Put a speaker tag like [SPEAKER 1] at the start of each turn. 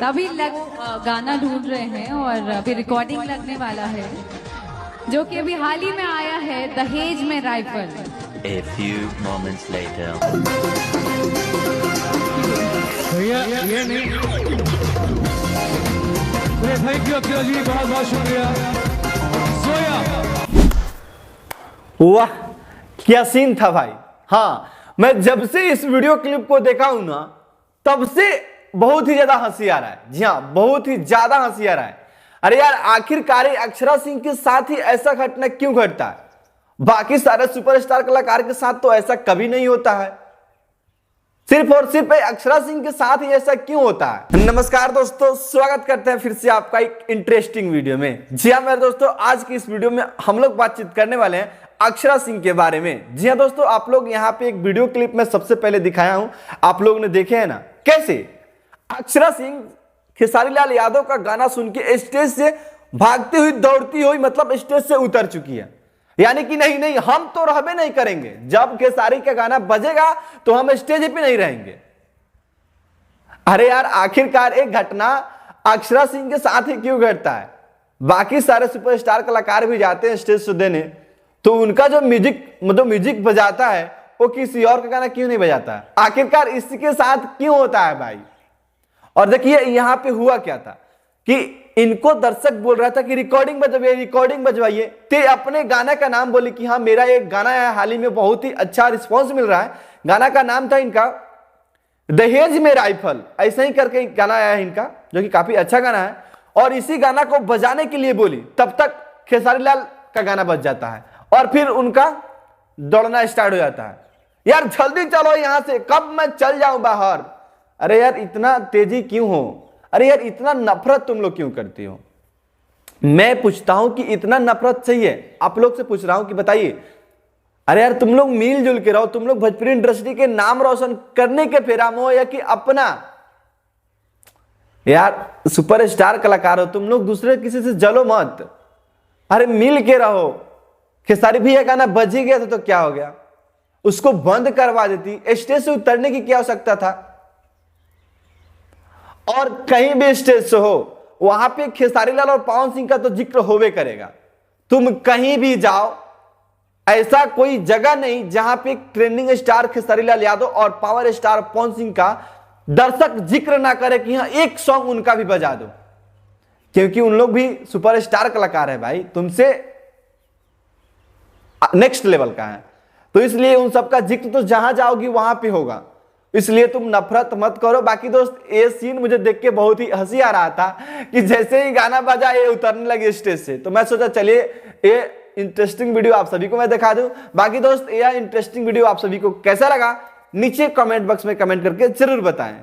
[SPEAKER 1] अभी गाना ढूंढ रहे हैं और अभी रिकॉर्डिंग लगने वाला है जो कि अभी हाल ही में आया है दहेज में rifle.
[SPEAKER 2] A few moments later.
[SPEAKER 3] ये नहीं। थैंक यू अखिल जी, बहुत बहुत शुक्रिया। सोया
[SPEAKER 4] वाह क्या सीन था भाई। हाँ, मैं जब से इस वीडियो क्लिप को देखा हूं ना तब से बहुत ही ज्यादा हंसी आ रहा है। जी हाँ, बहुत ही ज्यादा हंसी आ रहा है। अरे यार, आखिरकार अक्षरा सिंह के साथ ही ऐसा घटना क्यों घटता है? बाकी सारे सुपरस्टार कलाकार के साथ तो ऐसा कभी नहीं होता है, सिर्फ और सिर्फ अक्षरा सिंह के साथ ही ऐसा क्यों होता है? नमस्कार दोस्तों, स्वागत करते हैं फिर से आपका एक इंटरेस्टिंग वीडियो में। जी हाँ मेरे दोस्तों, आज की इस वीडियो में हम लोग बातचीत करने वाले हैं अक्षरा सिंह के बारे में। जी हाँ दोस्तों, आप लोग यहाँ पे एक वीडियो क्लिप में सबसे पहले दिखाया हूं, आप लोगों ने देखे हैं ना कैसे अक्षरा सिंह खेसारी लाल यादव का गाना सुन के स्टेज से भागती हुई दौड़ती हुई मतलब स्टेज से उतर चुकी है। यानी कि नहीं नहीं, हम तो रहबे नहीं करेंगे, जब खेसारी का गाना बजेगा तो हम स्टेज पे नहीं रहेंगे। अरे यार, आखिरकार एक घटना अक्षरा सिंह के साथ ही क्यों घटता है? बाकी सारे सुपरस्टार कलाकार भी जाते हैं स्टेज शो देने, तो उनका जो म्यूजिक बजाता है वो किसी और का गाना क्यों नहीं बजाता है? आखिरकार इसके साथ क्यों होता है भाई? और देखिए यहां पे हुआ क्या था कि इनको दर्शक बोल रहा था कि रिकॉर्डिंग बजवाइए। ते अपने गाना का नाम बोले कि हाँ मेरा एक गाना है, हाल ही में बहुत ही अच्छा रिस्पांस मिल रहा है। गाना का नाम था इनका दहेज में राइफल, ऐसे ही करके गाना आया है इनका, जो कि काफी अच्छा गाना है। और इसी गाना को बजाने के लिए बोली, तब तक खेसारी लाल का गाना बज जाता है और फिर उनका दौड़ना स्टार्ट हो जाता है। यार जल्दी चलो यहां से, कब मैं चल जाऊं बाहर। अरे यार, इतना तेजी क्यों हो? अरे यार, इतना नफरत तुम लोग क्यों करती हो? मैं पूछता हूं कि इतना नफरत सही है? आप लोग से पूछ रहा हूं कि बताइए। अरे यार, तुम लोग मिलजुल के रहो, तुम लोग भोजपुरी इंडस्ट्री के नाम रोशन करने के फेरा में हो या कि अपना। यार सुपरस्टार कलाकार हो तुम लोग, दूसरे किसी से जलो मत। अरे मिल के रहो। खेसारी भैया गाना बज ही गया था तो क्या हो गया? उसको बंद करवा देती, स्टेज से उतरने की क्या आवश्यकता था? और कहीं भी स्टेज से हो वहां पे खेसारी लाल और पवन सिंह का तो जिक्र होवे करेगा। तुम कहीं भी जाओ, ऐसा कोई जगह नहीं जहां पे ट्रेंडिंग स्टार खेसारी लाल यादव और पावर स्टार पवन सिंह का दर्शक जिक्र ना करे कि हाँ एक सॉन्ग उनका भी बजा दो, क्योंकि उन लोग भी सुपरस्टार कलाकार है भाई, तुमसे नेक्स्ट लेवल का है। तो इसलिए उन सबका जिक्र तो जहां जाओगी वहां पे होगा, इसलिए तुम नफरत मत करो। बाकी दोस्त, ये सीन मुझे देख के बहुत ही हंसी आ रहा था कि जैसे ही गाना बजा ये उतरने लगे स्टेज से, तो मैं सोचा चलिए ये इंटरेस्टिंग वीडियो आप सभी को मैं दिखा दूं। बाकी दोस्त, यह इंटरेस्टिंग वीडियो आप सभी को कैसा लगा नीचे कमेंट बॉक्स में कमेंट करके जरूर बताएं।